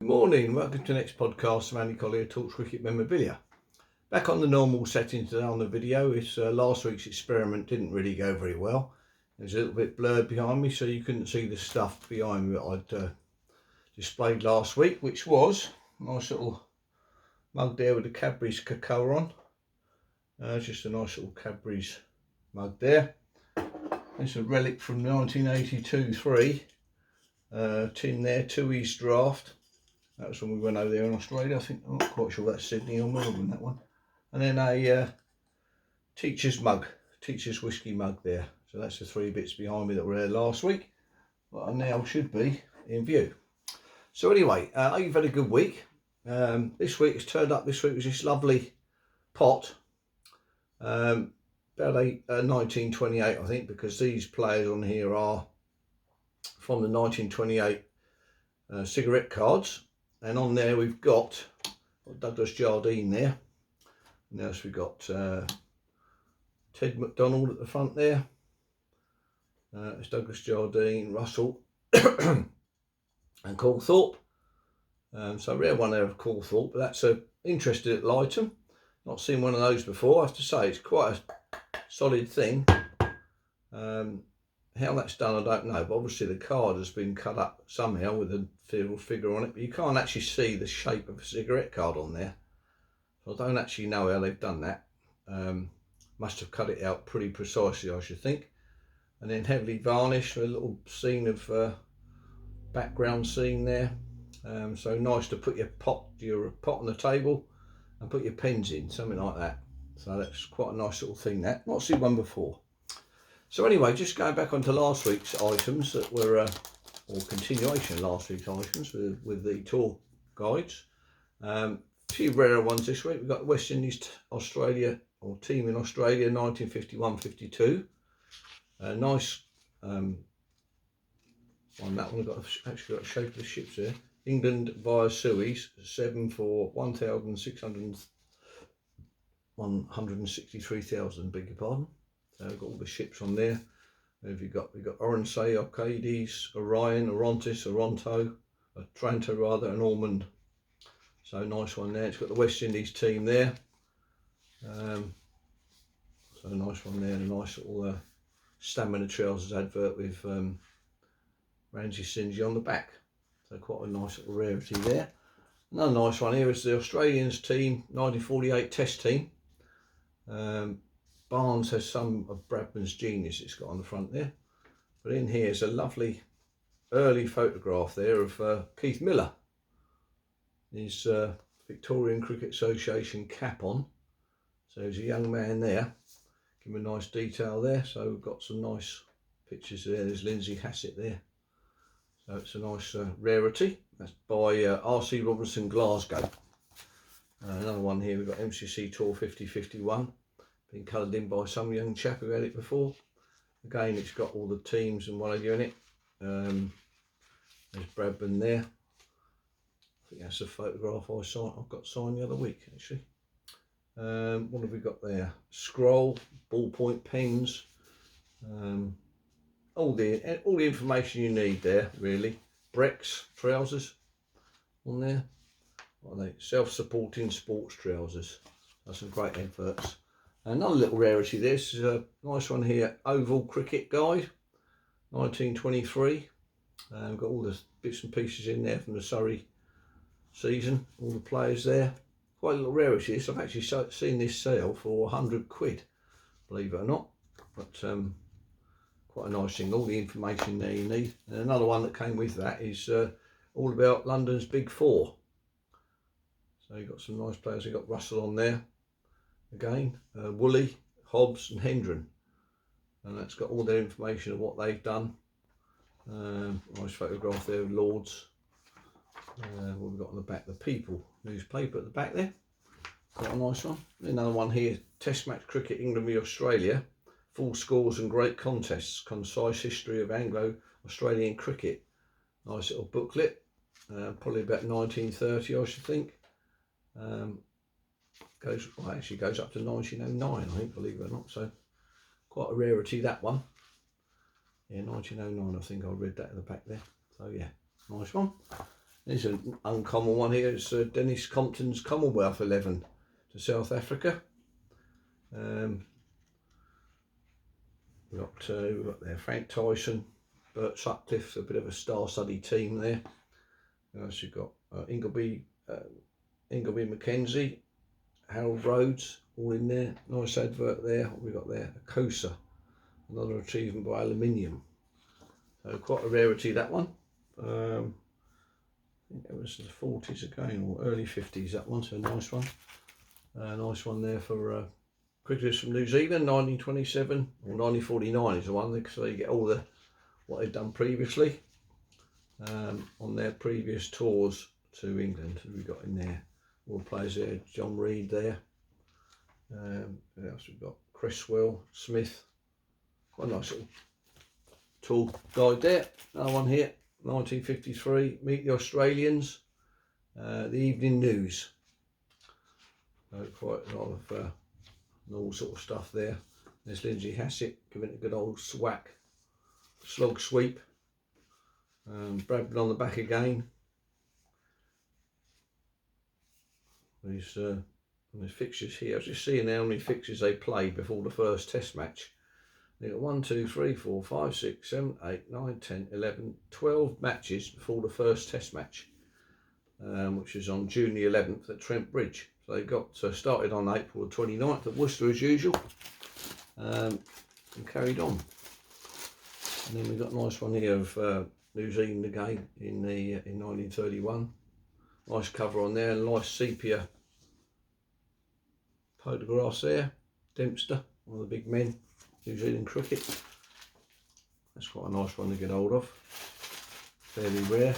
morning, welcome to the next podcast of Andy Collier-talks cricket memorabilia. Back on the normal settings today on the video. It's last week's experiment didn't really go very well. It was a little bit blurred behind me, so you couldn't see the stuff behind me that I'd displayed last week, which was a nice little mug there with the Cadbury's cocoa on. Just a nice little Cadbury's mug there. It's a relic from 1982-3 tin there, 2 draft. That was when we went over there in Australia. I think, I'm not quite sure that's Sydney or Melbourne, that one. And then a teacher's mug, teacher's whiskey mug there. So that's the three bits behind me that were there last week, but now should be in view. So anyway, you've had a good week. This week it's turned up. This week was this lovely pot, about 1928, I think, because these players on here are from the 1928 cigarette cards. And on there we've got Douglas Jardine there. Now so we've got Ted McDonald at the front there. It's Douglas Jardine, Russell and Calthorpe. So a rare one there of Calthorpe, but that's an interesting little item. Not seen one of those before, I have to say. It's quite a solid thing. How that's done I don't know, but obviously the card has been cut up somehow with a figure on it, but you can't actually see the shape of a cigarette card on there, so I don't actually know how they've done that. Must have cut it out pretty precisely, I should think. And then heavily varnished, a little scene of background scene there. So nice to put your pot on the table and put your pens in, something like that. So that's quite a nice little thing, that. Not seen one before. So anyway, just going back onto last week's items that were, or continuation of last week's items with the tour guides. A few rarer ones this week. We've got West Indies Australia, or team in Australia, 1951-52. Nice one, that one. Actually got a shape of the ships there. England via Suez, 7 for 163,000, beg your pardon. We've got all the ships on there. We've got Oronsay, Arcades, Orion, Orontis, Oronto, Tranto rather, and Ormond. So nice one there. It's got the West Indies team there. So nice one there. A nice little Stamina Trousers advert with Ramsey Singy on the back. So quite a nice little rarity there. Another nice one here is the Australians team, 1948 Test team. Barnes has some of Bradman's genius it's got on the front there. But in here is a lovely early photograph there of Keith Miller. His Victorian Cricket Association cap on. So there's a young man there. Give him a nice detail there. So we've got some nice pictures there. There's Lindsay Hassett there. So it's a nice rarity. That's by R.C. Robinson, Glasgow. Another one here, we've got MCC Tour 50-51. Been coloured in by some young chap who had it before. Again, it's got all the teams and what have you in it. There's Bradman there. I think that's a photograph I've got signed the other week, actually. What have we got there? Scroll, ballpoint pens. All the information you need there, really. Brex trousers on there. What are they? Self-supporting sports trousers. That's some great adverts. Another little rarity, this is a nice one here, Oval Cricket Guide, 1923. Got all the bits and pieces in there from the Surrey season, all the players there. Quite a little rarity this. I've actually seen this sale for 100 quid, believe it or not. But quite a nice thing, all the information there you need. And another one that came with that is all about London's Big Four. So you've got some nice players. You've got Russell on there. Again, Woolley, Hobbs and Hendren, and that's got all their information of what they've done. Nice photograph there of Lords. What we've got on the back, the People newspaper at the back there. Quite a nice one. Another one here, Test Match Cricket England v Australia, full scores and great contests, concise history of Anglo-Australian cricket. Nice little booklet, probably about 1930 I should think. Actually goes up to 1909, I think, believe it or not. So quite a rarity, that one. Yeah, 1909, I think I read that in the back there. So yeah, nice one. There's an uncommon one here. It's Dennis Compton's Commonwealth 11 to South Africa. We've got there Frank Tyson, Bert Sutcliffe's a bit of a star-studded team there. So you've got Ingleby Mackenzie, Harold Rhodes, all in there. Nice advert there. What we got there? Akosa, another achievement by aluminium. So quite a rarity, that one. I think it was the 40s again, or early 50s, that one. So a nice one. Nice one there for cricketers from New Zealand, 1927 or 1949 is the one. So you get all the what they've done previously on their previous tours to England. Who we got in there? All the players there. John Reed there. What else we've got? Cresswell, Smith. Quite a nice little tall guide there. Another one here. 1953. Meet the Australians. The Evening News. Quite a lot of all sort of stuff there. There's Lindsay Hassett giving it a good old swack, slog sweep. Bradburn on the back again. There's fixtures here. I was just seeing how many fixtures they played before the first Test match. They got 1, 2, 3, 4, 5, 6, 7, 8, 9, 10, 11, 12 matches before the first Test match, which is on June the 11th at Trent Bridge. So they got started on April the 29th at Worcester as usual, and carried on. And then we've got a nice one here of New Zealand again in 1931. Nice cover on there, nice sepia photographs there. Dempster, one of the big men, New Zealand cricket. That's quite a nice one to get hold of, fairly rare.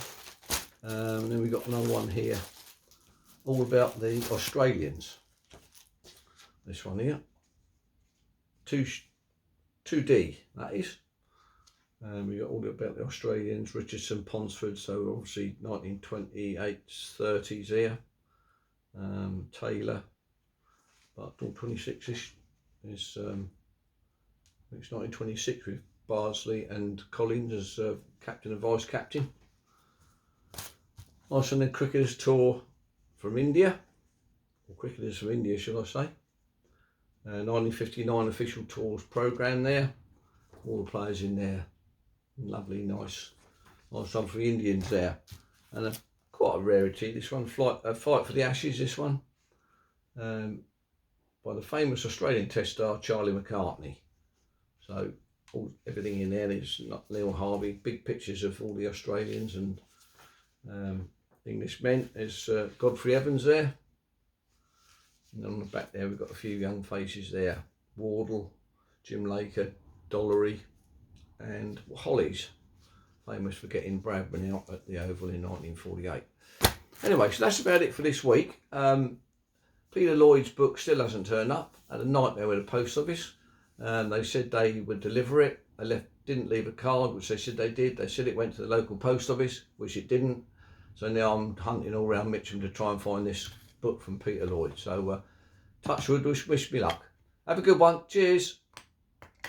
And then we've got another one here, all about the Australians. This one here, 2D, that is. We got all about the Australians, Richardson, Ponsford, so obviously 1928, 30s here. Taylor, but all 26ish is it's 1926 with Bardsley and Collins as captain and vice captain. Nice on the cricketers tour from India, or cricketers from India, should I say. 1959 official tours programme there. All the players in there. Lovely, nice one for the Indians there. And quite a rarity, this one, Fight for the Ashes, this one. By the famous Australian Test star Charlie McCartney. So everything in there is not Neil Harvey. Big pictures of all the Australians and Englishmen. There's Godfrey Evans there. And on the back there we've got a few young faces there. Wardle, Jim Laker, Dollery and Hollies. Famous for getting Bradburn out at the Oval in 1948. Anyway, so that's about it for this week. Peter Lloyd's book still hasn't turned up. I had a nightmare with the post office. They said they would deliver it. They didn't leave a card, which they said they did. They said it went to the local post office, which it didn't. So now I'm hunting all around Mitcham to try and find this book from Peter Lloyd. So touch wood, wish me luck. Have a good one. Cheers.